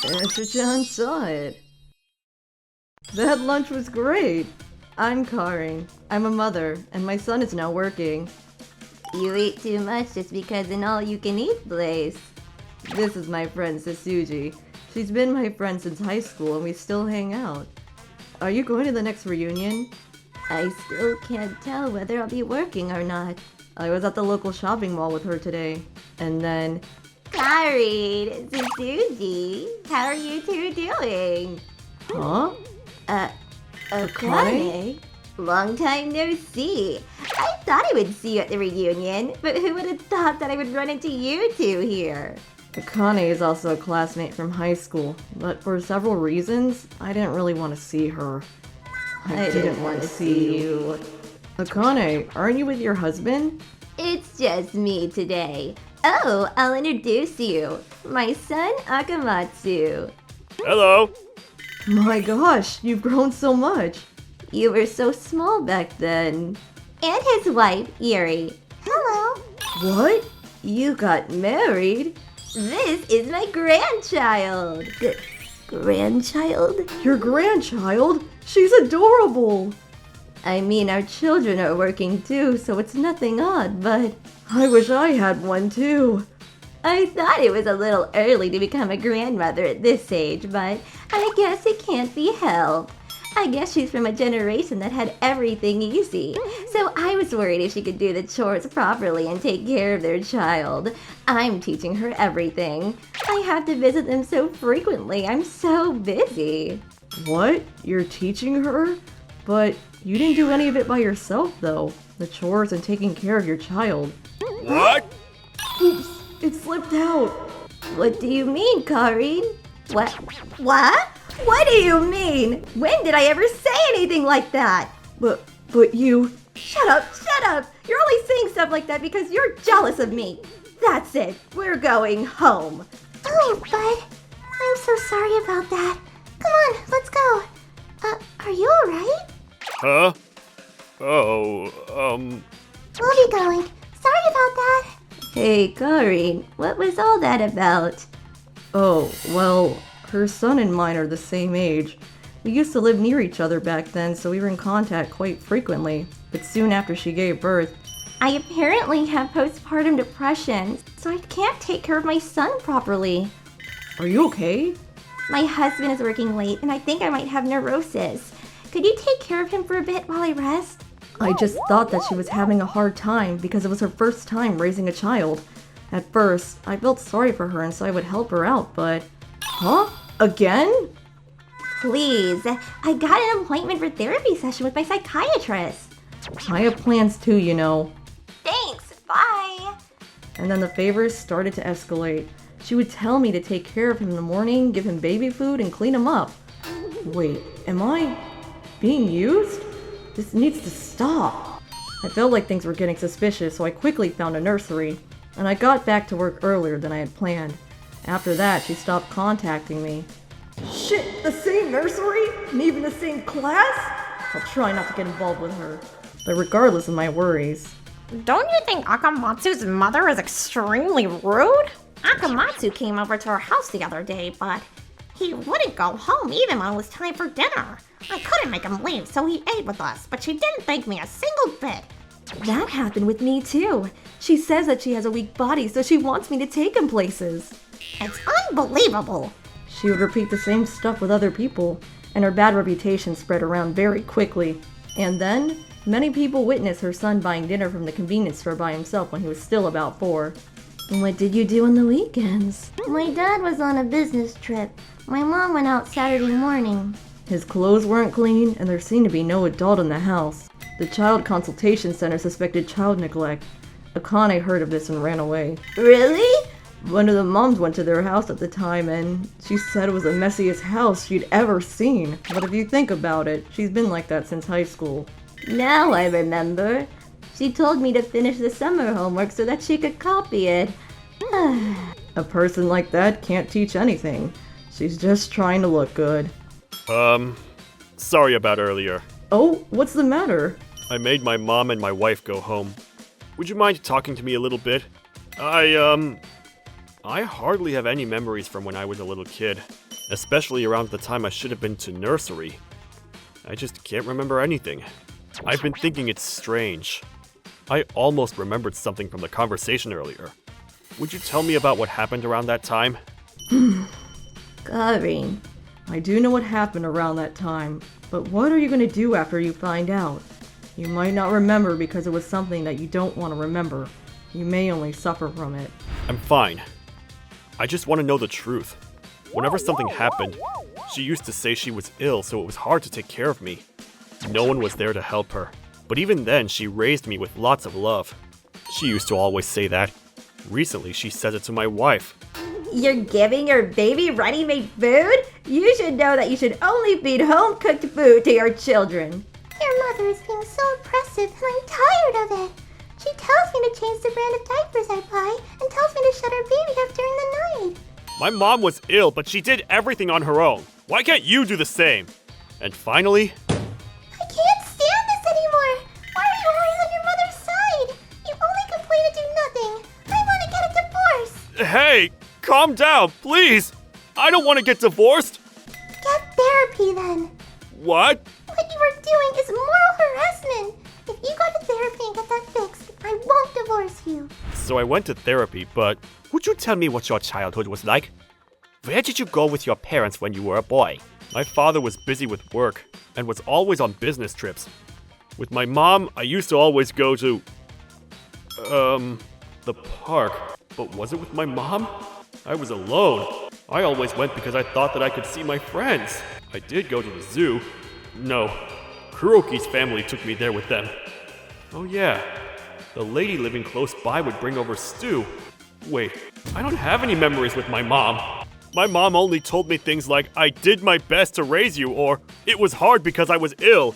Etra-chan saw it. That lunch was great. I'm Karin. I'm a mother, and my son is now working. You eat too much just because an all-you-can-eat place. This is my friend Sasuji. She's been my friend since high school, and we still hang out. Are you going to the next reunion? I still can't tell whether I'll be working or not. I was at the local shopping mall with her today, and then... Karin, Sasuji, how are you two doing? Huh? Akane? Long time no see. I thought I would see you at the reunion, but who would have thought that I would run into you two here? Akane is also a classmate from high school, but for several reasons, I didn't really want to see her. I didn't want to see you. Akane, aren't you with your husband? It's just me today. Oh, I'll introduce you. My son, Akamatsu. Hello. My gosh, you've grown so much. You were so small back then. And his wife, Yuri. Hello. What? You got married? This is my grandchild. Grandchild? Your grandchild? She's adorable. I mean, our children are working too, so it's nothing odd, but... I wish I had one too. I thought it was a little early to become a grandmother at this age, but I guess it can't be helped. I guess she's from a generation that had everything easy, so I was worried if she could do the chores properly and take care of their child. I'm teaching her everything. I have to visit them so frequently. I'm so busy. What? You're teaching her? But you didn't do any of it by yourself, though. The chores and taking care of your child. What? Oops, it slipped out. What do you mean, Karin? What? What do you mean? When did I ever say anything like that? But you... Shut up! You're only saying stuff like that because you're jealous of me. That's it. We're going home. Oh, but I'm so sorry about that. Come on, let's go. Are you alright? Huh? Oh, We'll be going. Sorry about that. Hey, Karin, what was all that about? Oh, well, her son and mine are the same age. We used to live near each other back then, so we were in contact quite frequently. But soon after she gave birth... I apparently have postpartum depression, so I can't take care of my son properly. Are you okay? My husband is working late, and I think I might have neurosis. Could you take care of him for a bit while I rest? I just thought that she was having a hard time because it was her first time raising a child. At first, I felt sorry for her and so I would help her out, but... Huh? Again? Please, I got an appointment for therapy session with my psychiatrist. I have plans too, you know. Thanks, bye. And then the favors started to escalate. She would tell me to take care of him in the morning, give him baby food, and clean him up. Wait, am I being used? This needs to stop. I felt like things were getting suspicious, so I quickly found a nursery, and I got back to work earlier than I had planned. After that, she stopped contacting me. Shit, the same nursery? And even the same class? I'll try not to get involved with her. But regardless of my worries... Don't you think Akamatsu's mother is extremely rude? Akamatsu came over to our house the other day, but he wouldn't go home even when it was time for dinner. I couldn't make him leave, so he ate with us, but she didn't thank me a single bit. That happened with me too. She says that she has a weak body, so she wants me to take him places. It's unbelievable. She would repeat the same stuff with other people, and her bad reputation spread around very quickly. And then, many people witnessed her son buying dinner from the convenience store by himself when he was still about 4. What did you do on the weekends? My dad was on a business trip. My mom went out Saturday morning. His clothes weren't clean, and there seemed to be no adult in the house. The Child Consultation Center suspected child neglect. Akane heard of this and ran away. Really? One of the moms went to their house at the time, and she said it was the messiest house she'd ever seen. But if you think about it, she's been like that since high school. Now I remember. She told me to finish the summer homework so that she could copy it. A person like that can't teach anything. She's just trying to look good. Sorry about earlier. Oh, what's the matter? I made my mom and my wife go home. Would you mind talking to me a little bit? I'm I hardly have any memories from when I was a little kid, especially around the time I should have been to nursery. I just can't remember anything. I've been thinking it's strange. I almost remembered something from the conversation earlier. Would you tell me about what happened around that time? Karin, I do know what happened around that time, but what are you going to do after you find out? You might not remember because it was something that you don't want to remember. You may only suffer from it. I'm fine. I just want to know the truth. Whenever something happened, she used to say she was ill, so it was hard to take care of me. No one was there to help her. But even then, she raised me with lots of love. She used to always say that. Recently, she said it to my wife. you're giving your baby ready-made food? You should know that you should only feed home-cooked food to your children. Your mother is being so oppressive and I'm tired of it. She tells me to change the brand of diapers I buy and tells me to shut our baby up during the night. My mom was ill, but she did everything on her own. Why can't you do the same? And finally... I can't stand this anymore. Why are you always on your mother's side? You only complain and do nothing. I want to get a divorce. Hey, calm down, please. I don't want to get divorced. Get therapy then. What? What you are doing is moral harassment. If you go to therapy and get that fixed, I won't divorce you. So I went to therapy, but would you tell me what your childhood was like? Where did you go with your parents when you were a boy? My father was busy with work and was always on business trips. With my mom, I used to always go to... the park. But was it with my mom? I was alone. I always went because I thought that I could see my friends. I did go to the zoo. No, Kuroki's family took me there with them. Oh yeah, the lady living close by would bring over stew. Wait, I don't have any memories with my mom. My mom only told me things like, I did my best to raise you, or it was hard because I was ill.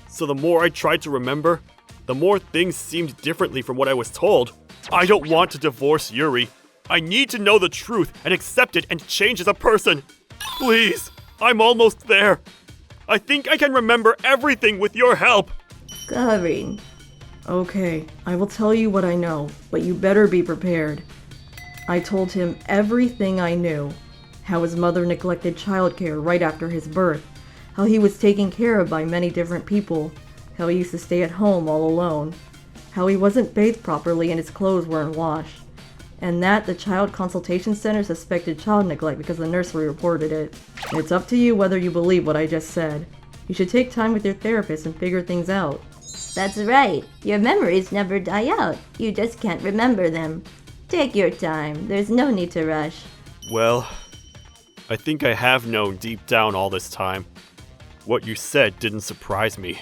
So the more I tried to remember, the more things seemed differently from what I was told. I don't want to divorce Yuri. I need to know the truth and accept it and change as a person. Please, I'm almost there. I think I can remember everything with your help. Karin, Okay, I will tell you what I know, but you better be prepared. I told him everything I knew. How his mother neglected childcare right after his birth. How he was taken care of by many different people. How he used to stay at home all alone. How he wasn't bathed properly and his clothes weren't washed. And that the Child Consultation Center suspected child neglect because the nursery reported it. It's up to you whether you believe what I just said. You should take time with your therapist and figure things out. that's right. Your memories never die out. You just can't remember them. Take your time. There's no need to rush. Well, I think I have known deep down all this time. What you said didn't surprise me.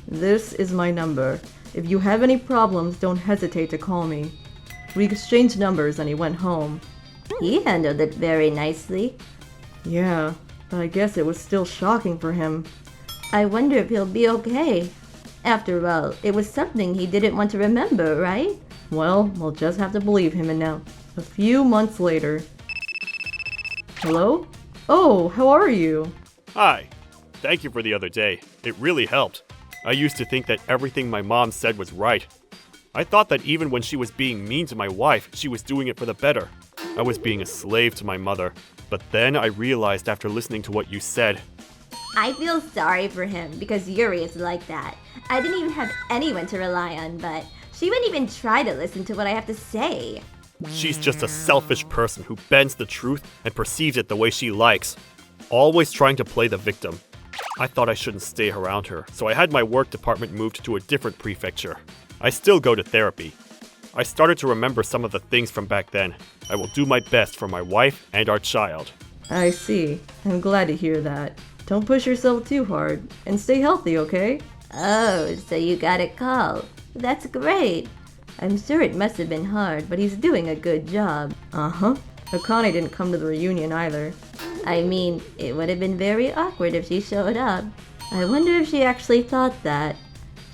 This is my number. If you have any problems, don't hesitate to call me. We exchanged numbers and he went home. He handled it very nicely. Yeah, but I guess it was still shocking for him. I wonder if he'll be okay. After all, it was something he didn't want to remember, right? Well, we'll just have to believe him and now. A few months later. Hello? Oh, how are you? Hi. Thank you for the other day. It really helped. I used to think that everything my mom said was right. I thought that even when she was being mean to my wife, she was doing it for the better. I was being a slave to my mother. But then I realized after listening to what you said. I feel sorry for him because Yuri is like that. I didn't even have anyone to rely on, but she wouldn't even try to listen to what I have to say. She's just a selfish person who bends the truth and perceives it the way she likes. Always trying to play the victim. I thought I shouldn't stay around her, so I had my work department moved to a different prefecture. I still go to therapy. I started to remember some of the things from back then. I will do my best for my wife and our child. I see. I'm glad to hear that. Don't push yourself too hard, and stay healthy, okay? Oh, so you got a call. That's great. I'm sure it must have been hard, but he's doing a good job. Uh-huh. Akane didn't come to the reunion either. I mean, it would have been very awkward if she showed up. I wonder if she actually thought that.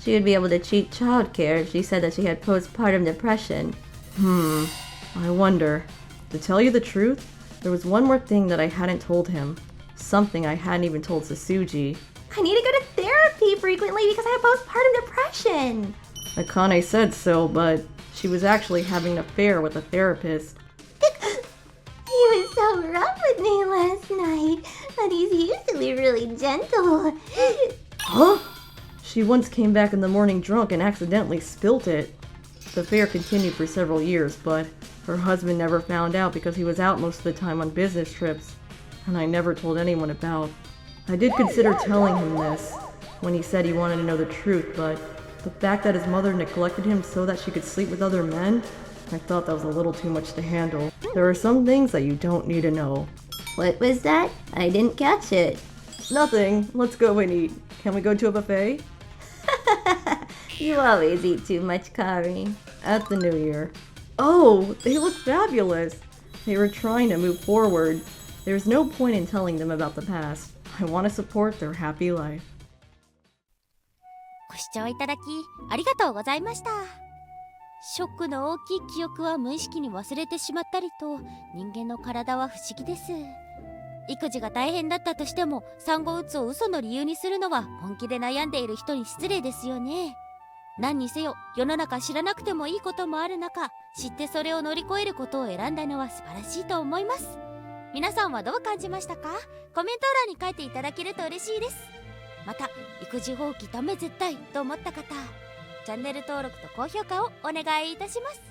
She would be able to cheat childcare if she said that she had postpartum depression. I wonder. To tell you the truth, there was one more thing that I hadn't told him. Something I hadn't even told Sasuji. I need to go to therapy frequently because I have postpartum depression. Akane said so, but she was actually having an affair with a therapist. rough with me last night, but he's usually really gentle. Huh? She once came back in the morning drunk and accidentally spilt it. The affair continued for several years, but her husband never found out because he was out most of the time on business trips, and I never told anyone about. I did consider telling him this when he said he wanted to know the truth, but the fact that his mother neglected him so that she could sleep with other men, I thought that was a little too much to handle. There are some things that you don't need to know. What was that? I didn't catch it. Nothing. Let's go and eat. Can we go to a buffet? You always eat too much, Kari. At the New Year. Oh, they look fabulous. They were trying to move forward. There's no point in telling them about the past. I want to support their happy life. ご視聴いただきありがとうございました。ショックの大きい記憶は無意識に忘れてしまったりと、人間の体は不思議です。育児が大変だったとしても、産後うつを嘘の理由にするのは本気で悩んでいる人に失礼ですよね。何にせよ、世の中知らなくてもいいこともある中、知ってそれを乗り越えることを選んだのは素晴らしいと思います。皆さんはどう感じましたか？コメント欄に書いていただけると嬉しいです。また、育児放棄ダメ絶対と思った方、チャンネル登録と高評価をお願いいたします。